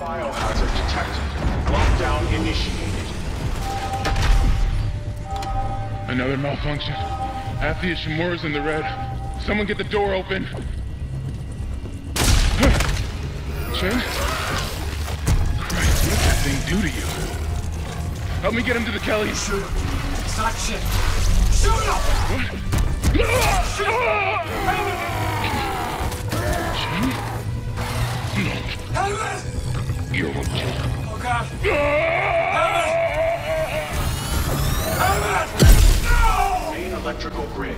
Biohazard detected. Lockdown initiated. Another malfunction. Half the Ishimura's in the red. Someone get the door open. Shin? Christ, what did that thing do to you? Help me get him to the Kellys. Shoot him. It's not shit. Shoot him! What? Shoot him! Shin? No. Hammond! You're a joke. Oh God! Hammond! No! Main electrical grid.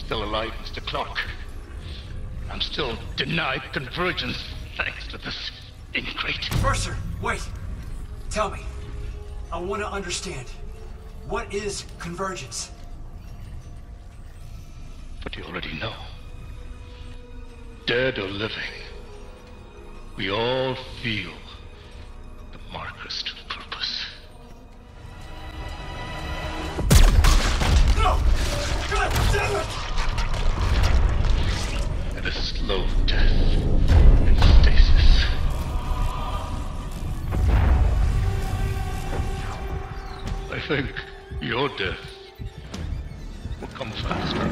Still alive, Mr. Clarke. I'm still denied convergence thanks to this ingrate. Mercer, wait. Tell me. I want to understand. What is convergence? But you already know. Dead or living, we all feel the marker's to purpose. No! God damn it! And a slow death in stasis. I think your death will come faster.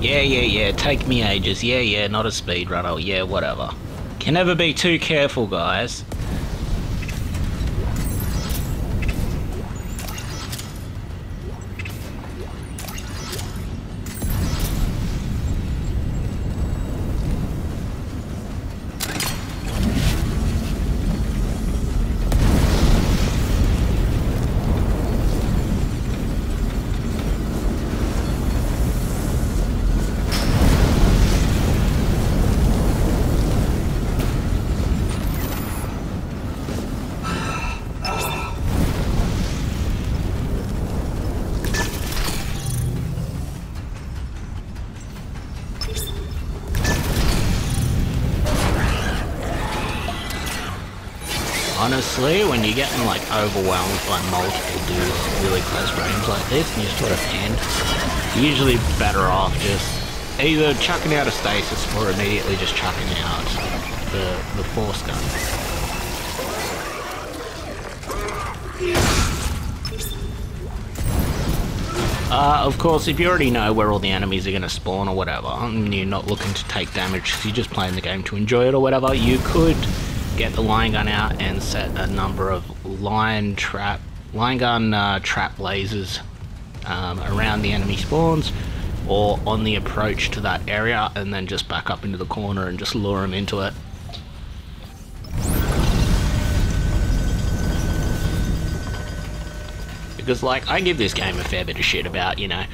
Yeah, take me ages. Yeah, not a speedrunner. Yeah, whatever. Can never be too careful, guys. Honestly, when you're getting like overwhelmed by multiple dudes really close range like this and you're sort of hand, you're usually better off just either chucking out a stasis or immediately just chucking out the force gun. Of course, if you already know where all the enemies are going to spawn or whatever, and you're not looking to take damage because you're just playing the game to enjoy it or whatever, you could get the line gun out and set a number of line gun trap lasers around the enemy spawns or on the approach to that area, and then just back up into the corner and just lure them into it. Because, like, I give this game a fair bit of shit about, you know,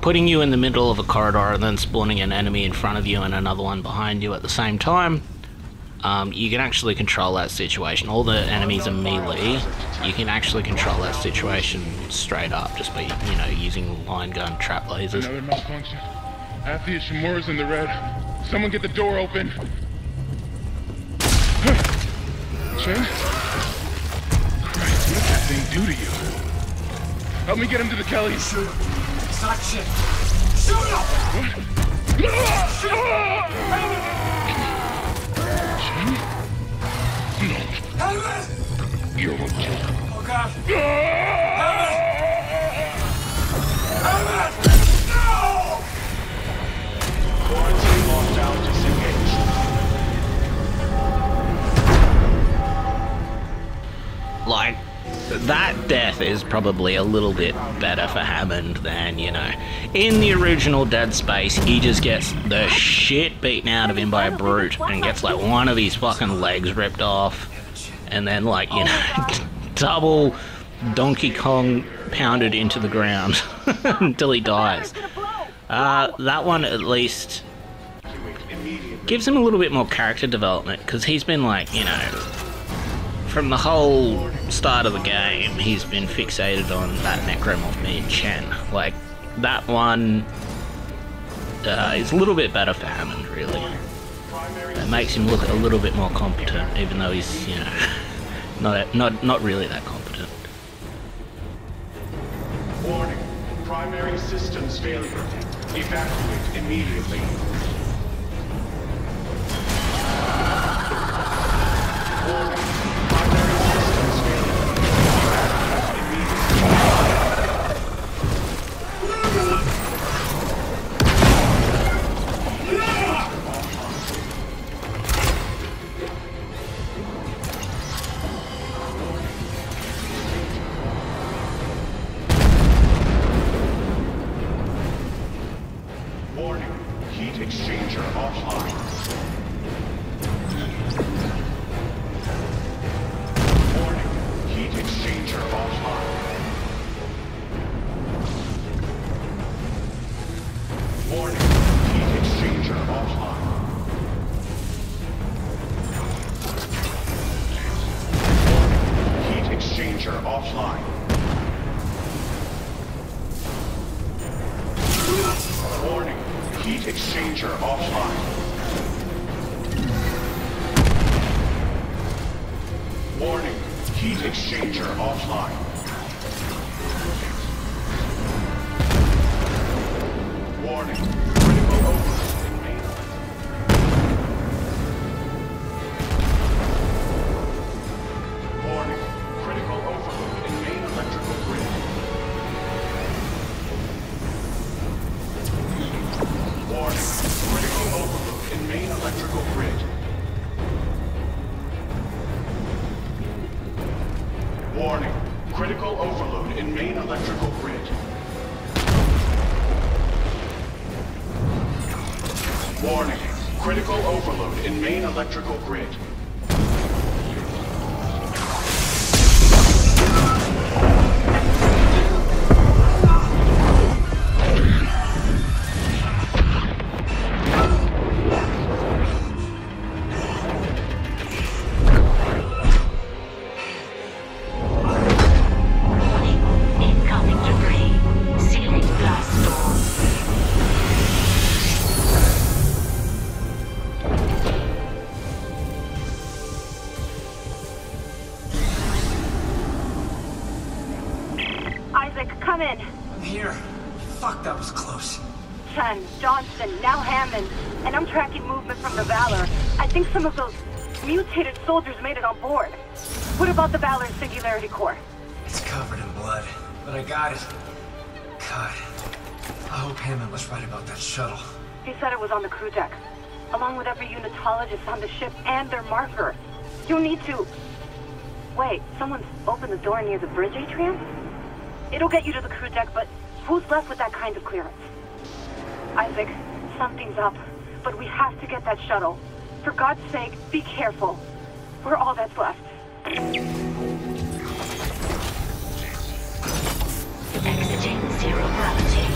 putting you in the middle of a corridor and then spawning an enemy in front of you and another one behind you at the same time. You can actually control that situation. All the enemies are melee. You can actually control that situation straight up just by, you know, using line gun trap lasers. Another malfunction. Half the Ishimura's in the red. Someone get the door open. Chen? Christ, what did that thing do to you? Help me get him to the Kellys. Shoot him. It's not shit. Shoot him! What? Shoot him! No. Hammond! You're okay. Oh God! Hammond! Hammond! No! Quarantine lockdown disengaged. Like, that death is probably a little bit better for Hammond than, you know, in the original Dead Space, he just gets the shit beaten out of him by a brute and gets like one of his fucking legs ripped off, and then, like, you know, double Donkey Kong pounded into the ground until he dies. That one at least gives him a little bit more character development, because he's been, like, you know, from the whole start of the game, he's been fixated on that necromorph me and Chen. Like, that one is a little bit better for Hammond, really. It makes him look a little bit more competent, even though he's, you know, not really that competent. Warning. Primary systems failure. Evacuate immediately. Warning. Warning, heat exchanger offline. Warning, heat exchanger offline. Warning, heat exchanger offline. Warning, heat exchanger offline. Warning, heat exchanger offline. Warning, heat exchanger offline. Warning, critical overload in main. Warning, critical overload in main electrical grid. Warning. Critical overload in main electrical grid. Incoming debris. Sealing blast door. Isaac, come in. I'm here. Fuck, that was close. Chen, Johnson, now Hammond. And I'm tracking movement from the Valor. I think some of those mutated soldiers made it on board. What about the Valor's Singularity Core? It's covered in blood, but I got it. God, I hope Hammond was right about that shuttle. He said it was on the crew deck, along with every unitologist on the ship and their marker. You'll need to... Wait, someone's opened the door near the bridge atrium? It'll get you to the crew deck, but who's left with that kind of clearance? Isaac, something's up, but we have to get that shuttle. For God's sake, be careful. We're all that's left. Exiting zero gravity.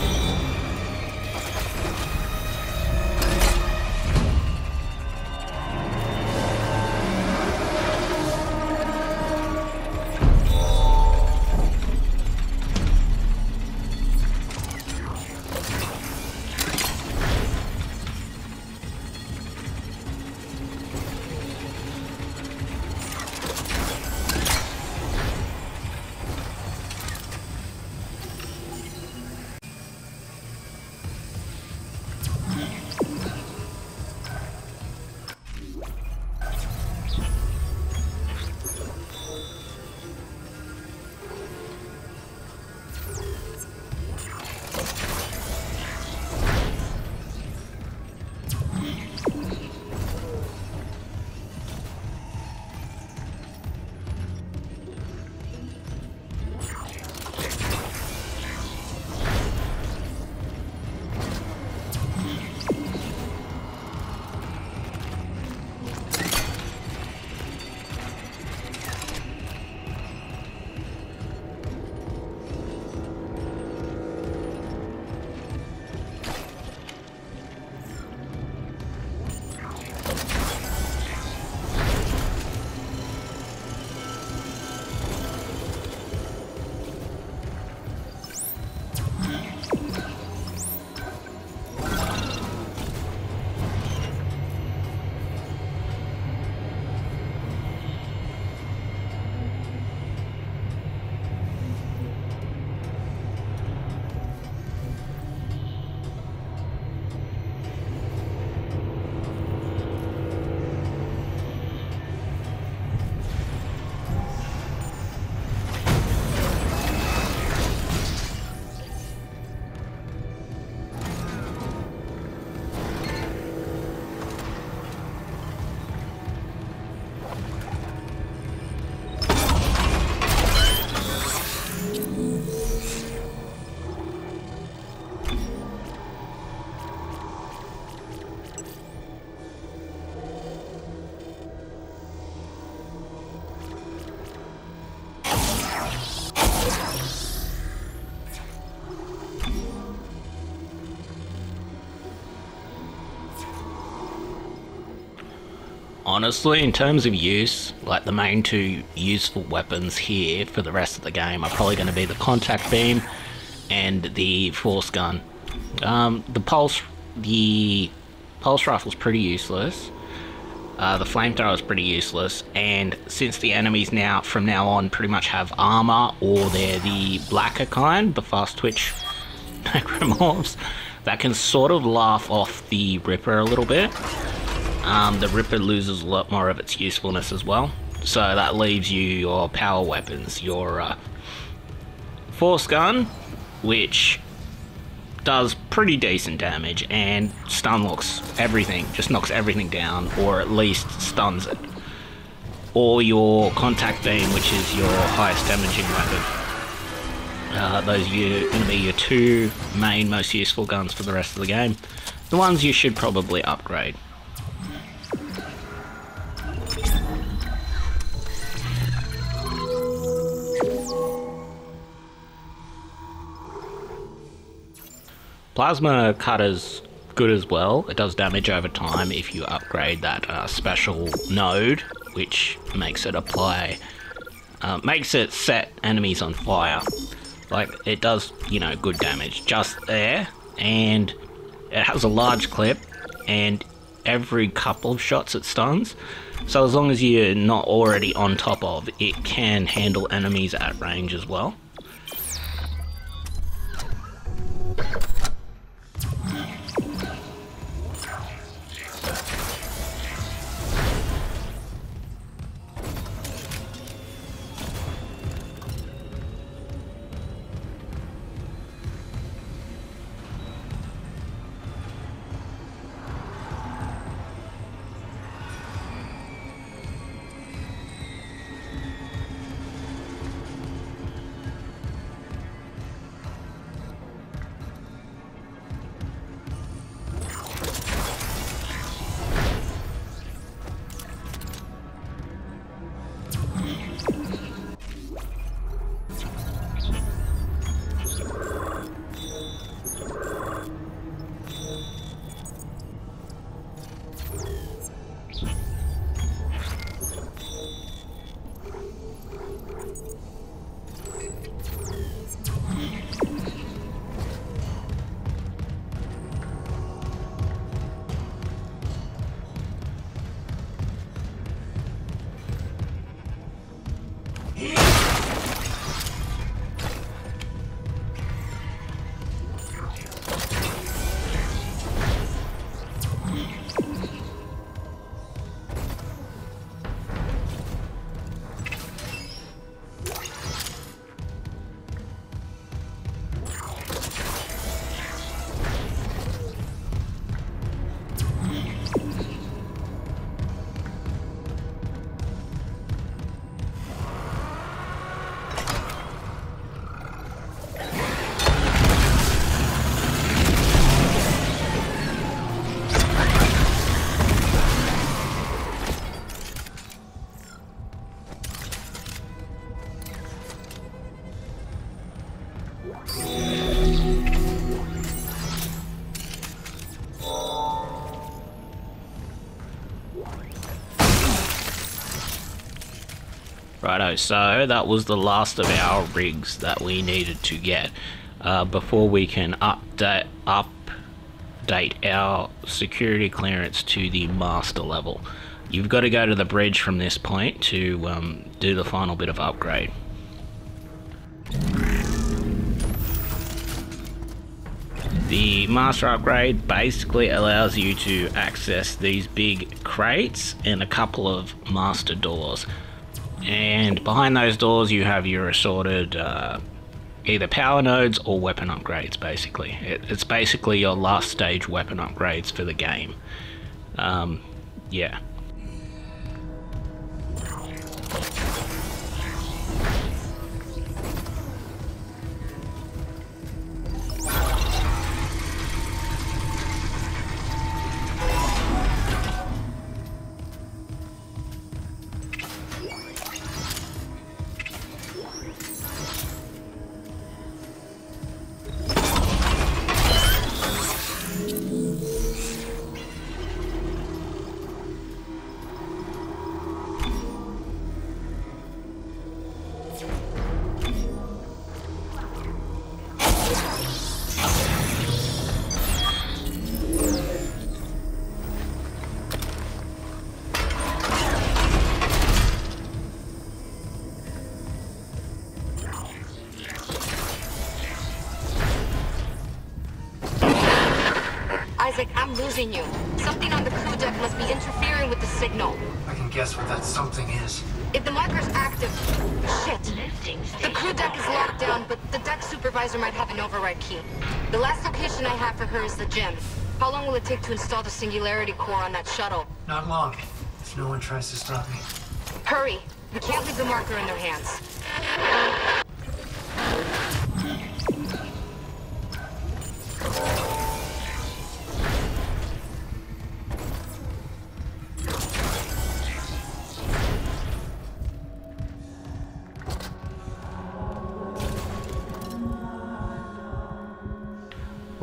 Honestly, in terms of use, like the main two useful weapons here for the rest of the game are probably going to be the contact beam and the force gun. The pulse rifle's pretty useless. The flamethrower is pretty useless, and since the enemies now, from now on, pretty much have armor, or they're the blacker kind, the fast twitch necromorphs, that can sort of laugh off the Ripper a little bit. The Ripper loses a lot more of its usefulness as well, so that leaves you your power weapons, your force gun, which does pretty decent damage and stun locks everything, just knocks everything down, or at least stuns it. Or your contact beam, which is your highest damaging weapon. Those are going to be your two main most useful guns for the rest of the game. the ones you should probably upgrade. Plasma cutter's good as well. It does damage over time if you upgrade that special node, which makes it apply, makes it set enemies on fire. Like, it does, you know, good damage just there, and it has a large clip, and every couple of shots it stuns. So as long as you're not already on top of, it can handle enemies at range as well. Righto, so that was the last of our rigs that we needed to get before we can update our security clearance to the master level. You've got to go to the bridge from this point to do the final bit of upgrade. The master upgrade basically allows you to access these big crates and a couple of master doors. And behind those doors you have your assorted either power nodes or weapon upgrades, basically. It's basically your last stage weapon upgrades for the game. Yeah. Isaac, I'm losing you. Something on the crew deck must be interfering with the signal. I can guess what that something is. If the marker's active... Shit. The crew deck is locked down, but the deck supervisor might have an override key. The last location I have for her is the gym. How long will it take to install the singularity core on that shuttle? Not long, if no one tries to stop me. Hurry. We can't leave the marker in their hands.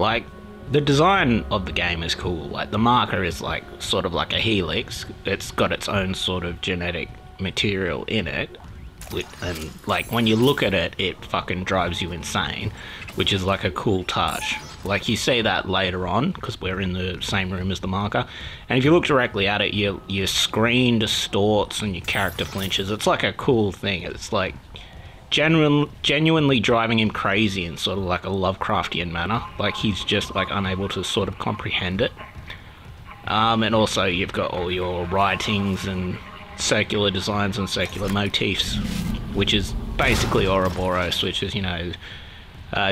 Like, the design of the game is cool. Like, the marker is like sort of like a helix. It's got its own sort of genetic material in it, and like when you look at it, it fucking drives you insane, which is like a cool touch. Like, you see that later on because we're in the same room as the marker, and if you look directly at it, your screen distorts and your character flinches. It's like a cool thing. It's like genuinely driving him crazy in sort of like a Lovecraftian manner. Like, he's just like unable to sort of comprehend it. And also you've got all your writings and circular designs and circular motifs, which is basically Ouroboros, which is, you know,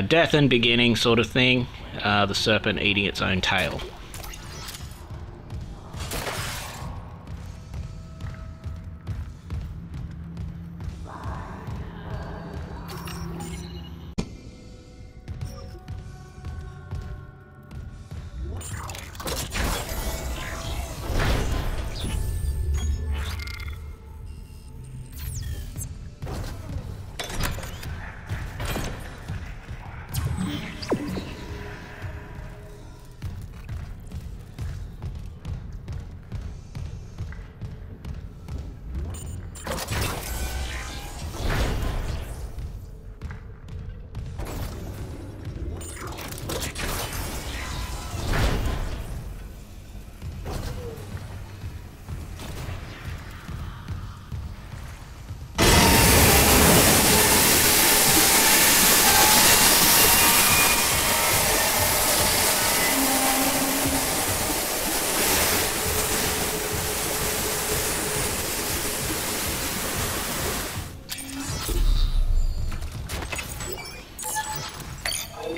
death and beginning sort of thing. The serpent eating its own tail.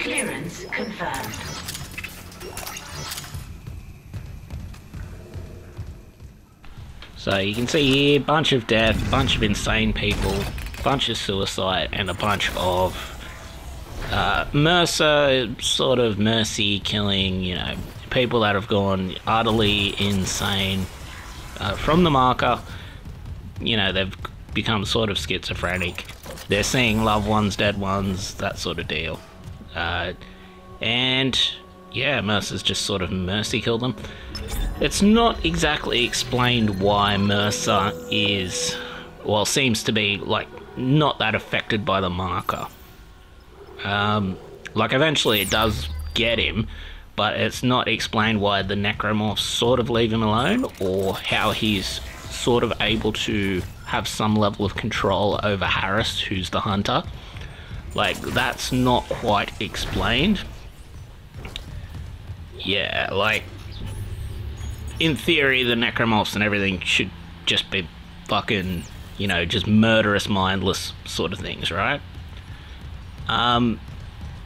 Clearance confirmed. So you can see here, bunch of death, bunch of insane people, bunch of suicide, and a bunch of sort of mercy killing, you know, people that have gone utterly insane from the marker. You know, they've become sort of schizophrenic. They're seeing loved ones, dead ones, that sort of deal. And yeah, Mercer's just sort of mercy killed them. It's not exactly explained why Mercer is, well, seems to be like not that affected by the marker. Like, eventually it does get him, but it's not explained why the necromorphs sort of leave him alone, or how he's sort of able to have some level of control over Harris, who's the hunter. Like, that's not quite explained. Yeah, like, in theory, the necromorphs and everything should just be fucking, you know, just murderous, mindless sort of things, right?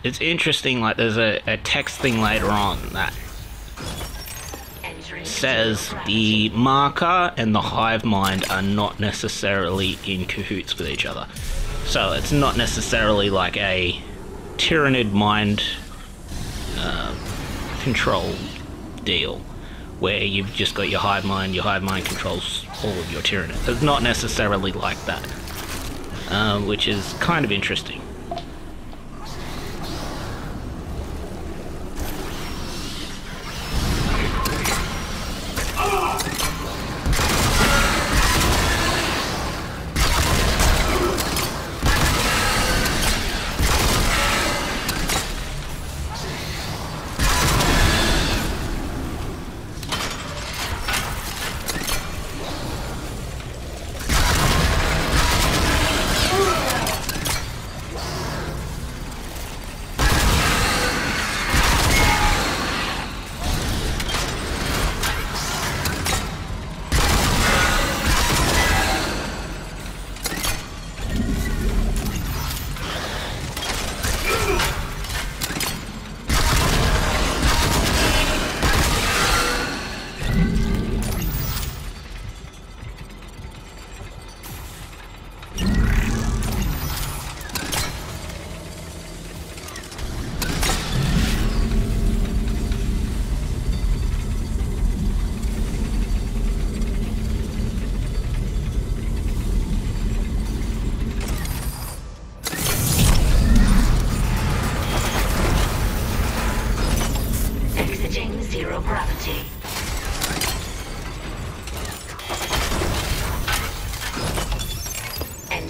It's interesting, like, there's a text thing later on that says the marker and the hive mind are not necessarily in cahoots with each other. So it's not necessarily like a tyrannid mind control deal, where you've just got your hive mind controls all of your tyrannid. It's not necessarily like that, which is kind of interesting.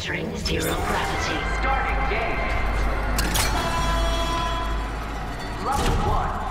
Entering zero gravity. Starting game. Level 1.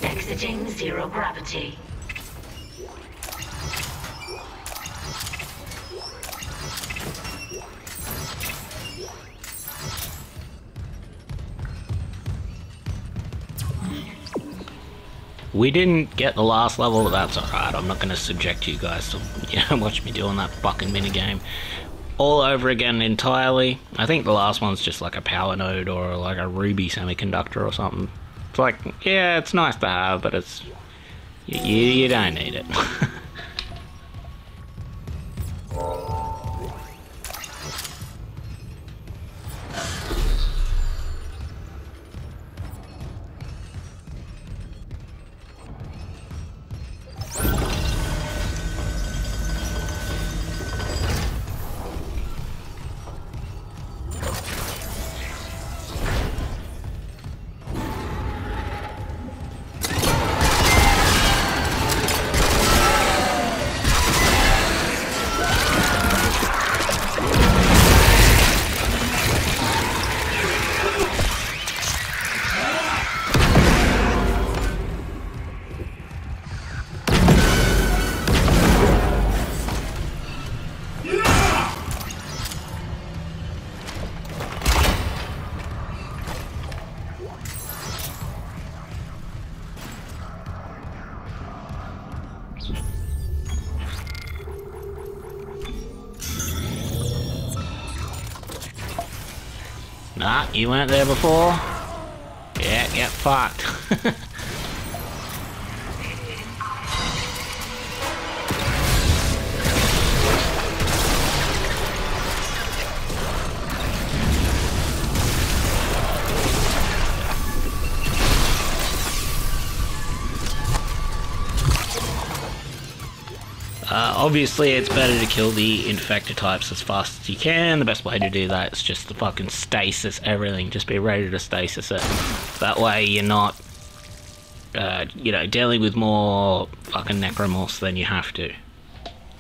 Exiting zero gravity. We didn't get the last level, but that's alright. I'm not going to subject you guys to watch me doing that fucking minigame all over again entirely. I think the last one's just like a power node or like a ruby semiconductor or something. It's like, yeah, it's nice to have, but it's... you don't need it. Nah, you weren't there before? Yeah, get fucked. Obviously, it's better to kill the infected types as fast as you can. The best way to do that is just to fucking stasis everything. Just be ready to stasis it. That way you're not, you know, dealing with more fucking necromorphs than you have to.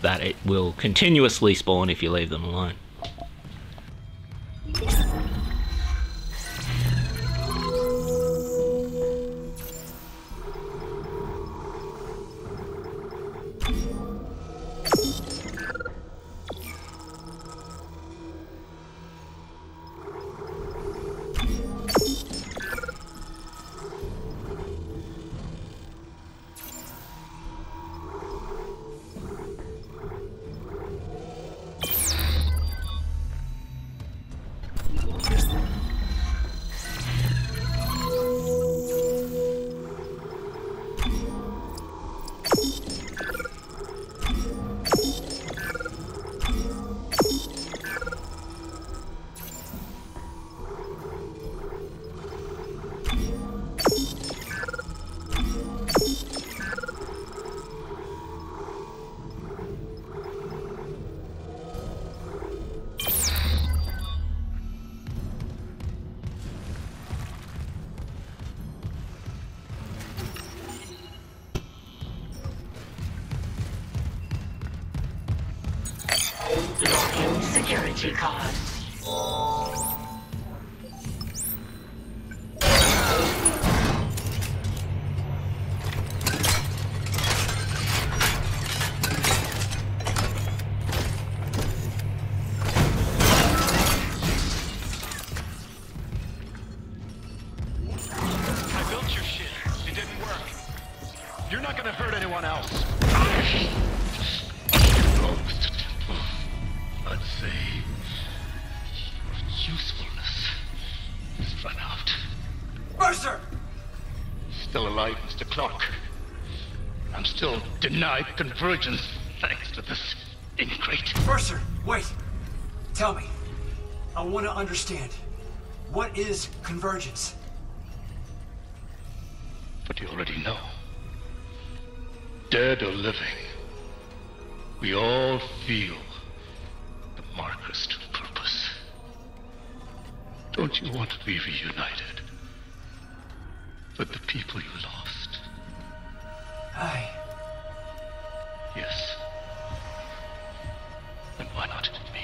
That it will continuously spawn if you leave them alone. Login security card. I built your shit. It didn't work. You're not gonna hurt anyone else. I'd say your usefulness has run out. Mercer! Still alive, Mr. Clarke. I'm still denied convergence thanks to this ingrate. Mercer, wait. Tell me. I want to understand. What is convergence? But you already know. Dead or living, we all feel the marker's true purpose. Don't you want to be reunited with the people you lost? Aye. Yes. Then why not with me?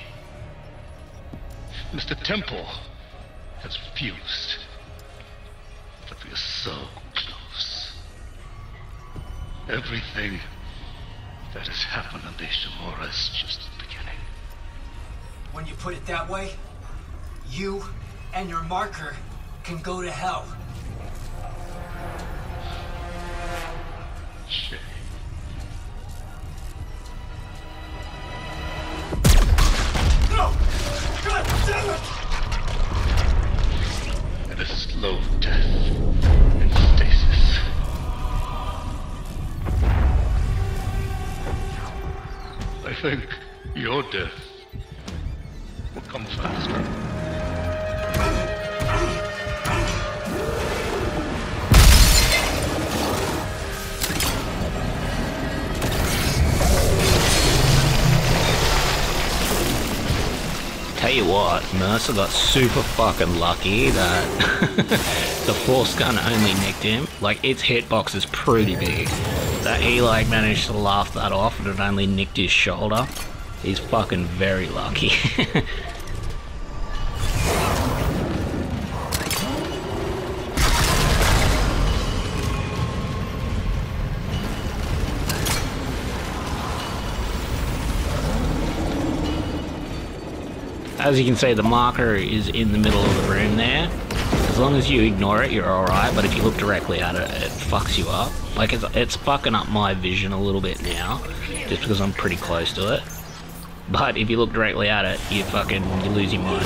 Mr. Temple has refused, but we are so close. Everything that has happened on the Ishimura is just the beginning. When you put it that way, you and your marker can go to hell. Shame. No! God damn it! And a slow death in stasis. I think your death will come faster. Tell you what, Mercer got super fucking lucky that the force gun only nicked him. Like, its hitbox is pretty big. That he, like, managed to laugh that off and it only nicked his shoulder. He's fucking very lucky. As you can see, the marker is in the middle of the room there. As long as you ignore it, you're alright, but if you look directly at it, it fucks you up. Like, it's fucking up my vision a little bit now, just because I'm pretty close to it. But if you look directly at it, you lose your mind.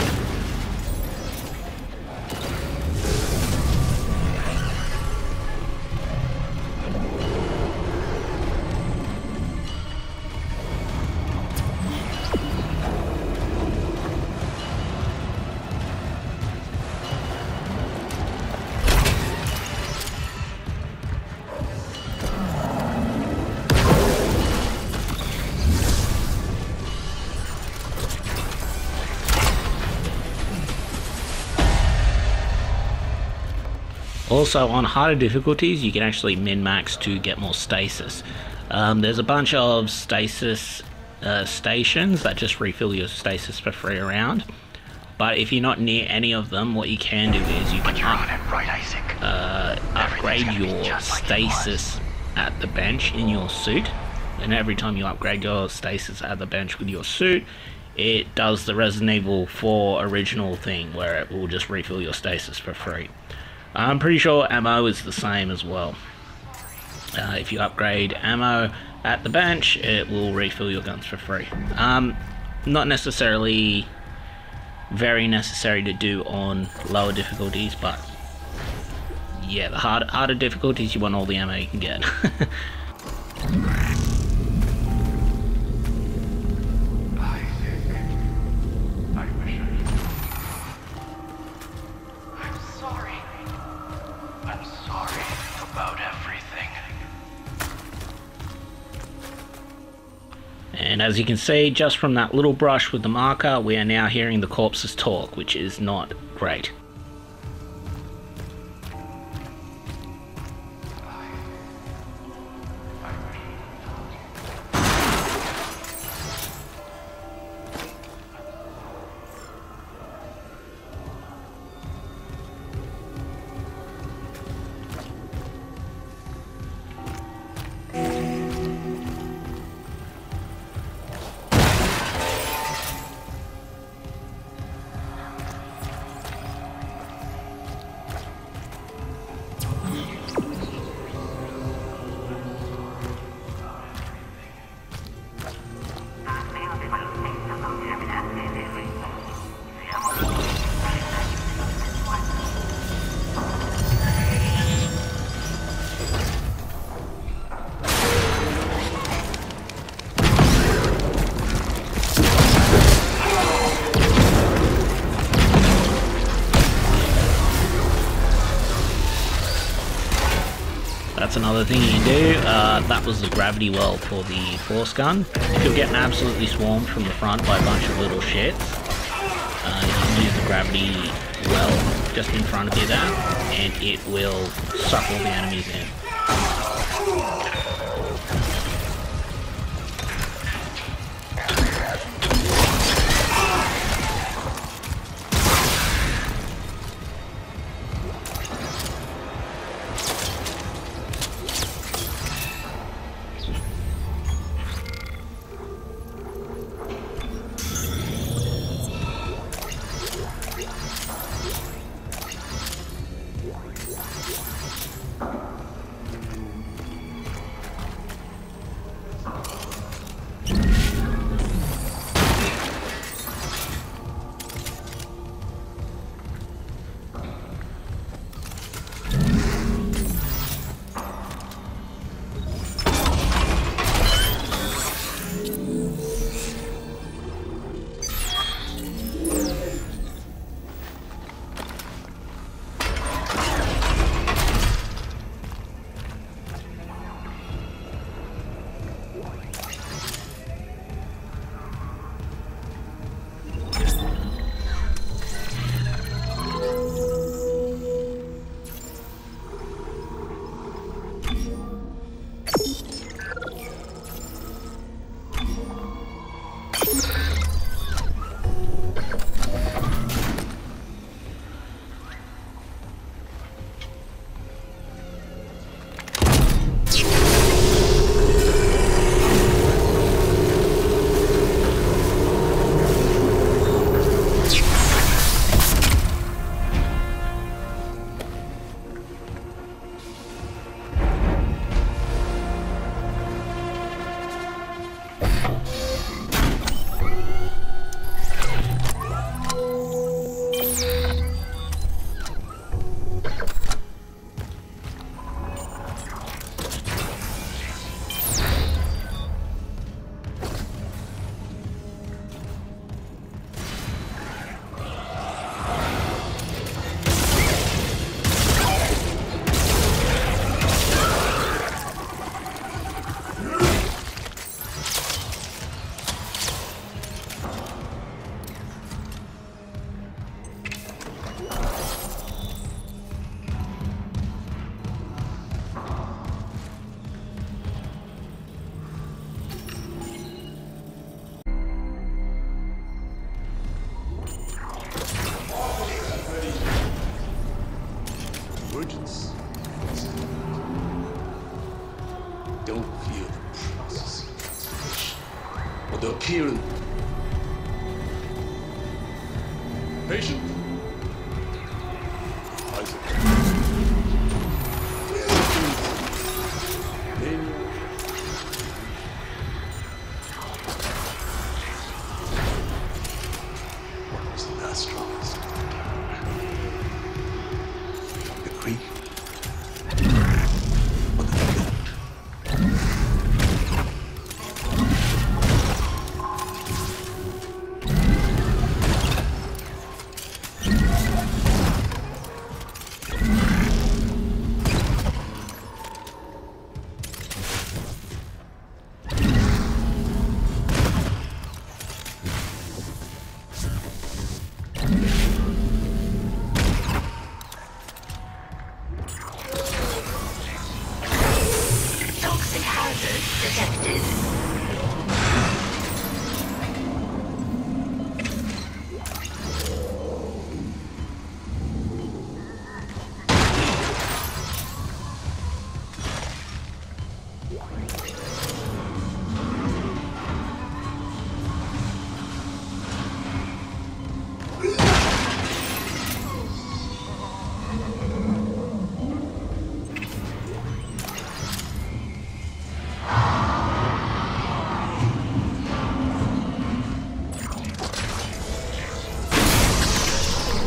Also, on harder difficulties, you can actually min-max to get more stasis. There's a bunch of stasis stations that just refill your stasis for free around. But if you're not near any of them, what you can do is you can upgrade your stasis at the bench in your suit. And every time you upgrade your stasis at the bench with your suit, it does the Resident Evil 4 original thing where it will just refill your stasis for free. I'm pretty sure ammo is the same as well. If you upgrade ammo at the bench, it will refill your guns for free. Not necessarily very necessary to do on lower difficulties, but yeah, the harder difficulties, you want all the ammo you can get. And as you can see, just from that little brush with the marker, we are now hearing the corpses talk, which is not great. That's another thing you can do. That was the gravity well for the force gun. If you're getting absolutely swarmed from the front by a bunch of little shits, you can use the gravity well just in front of you there, and it will suck all the enemies in. convergence. Don't fear the process of transformation, or the appearance. Patient. Isaac. What was the last strongest? The Greek? Or the goat? Toxic hazard detected.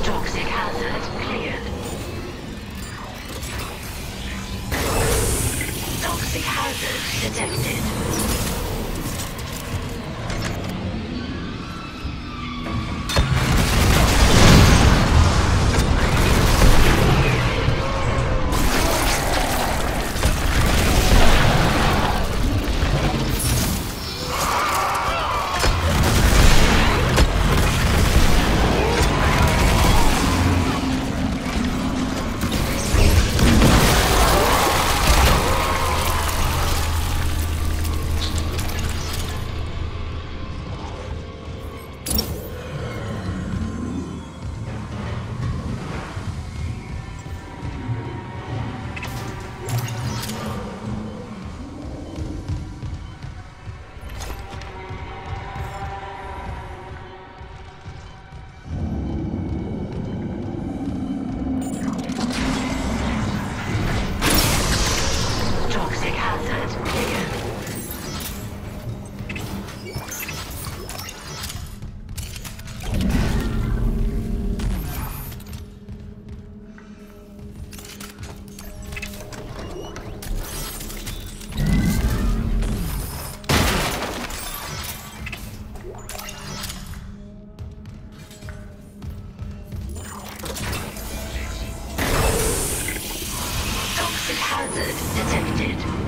Toxic hazard cleared. Toxic hazard detected. Toxic hazard cleared. Toxic hazard detected.